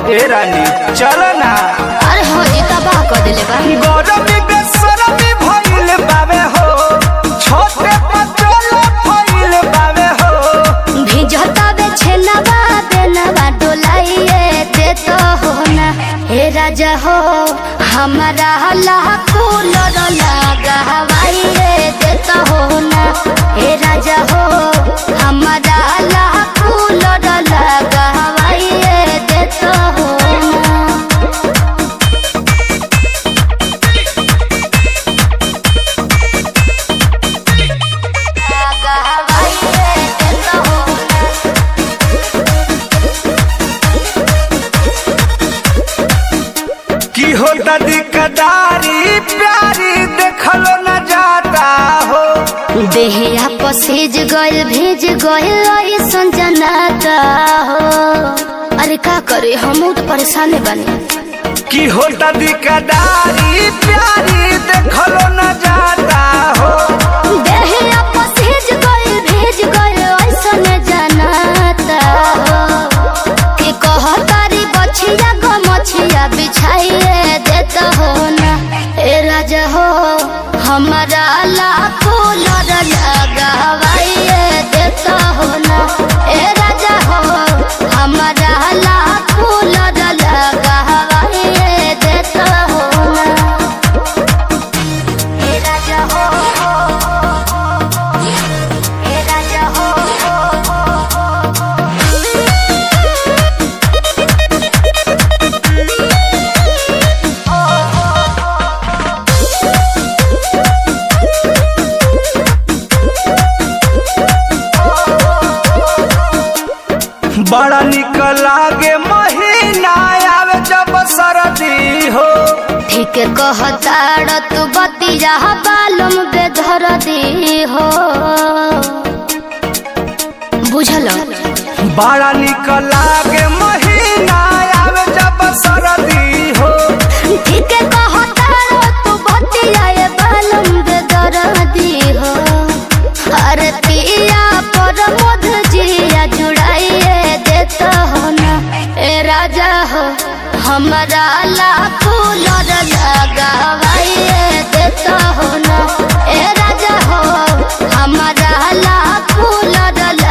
चलो ना। अरे हो एका बा कर देले बा गरमी बेसरमी भइल बावे हो, छोटे पचोला भइल बावे हो। भिजता बे छेनवा देनवा डोलाइए दे तो हो ना हे राजा हो हमारा लाखों लड़ लगा हवाइए दे तो हो ना हे राजा हो हमारा लाखों लड़ लगा हवाइए दे तो हो ना। की हो दादी कदारी प्यारी देखलो न जाता हो। देहिया पसेज गइल भेज गइल ऐसन जनाता हो। अरे का करे हम तो परेशान बने। की हो दादी कदारी प्यारी देखलो न जाता हो। देहिया पसेज गइल भेज गइल ऐसन जनाता हो। के कहतारी बछिया गो मछिया बिछाइए देता हो ना ए राजा हो हमारा लाखों लड़ लगावाइए देता हो ना ए राजा हो हमारा लाखों लड़ लगावाइए देता हो ना ए राजा हो ए राजा हो। बड़ा निक लागे महीना आवे जब सरदी हो। ठीक कहताड़ तू बतिया बालम बेधर दी हो बुझल। बड़ा निक लागे महीना आवे जब सरदी हो। ठीक कहताड़ तू बतिया बालम बेधर दी हो। अरे पिया पर मध जिया जुड़ाइए देता हो ना ए राजा हो हमारा लाखों लड़ लगावाइए देता हो ना ए राजा हो हमारा लाखों लड़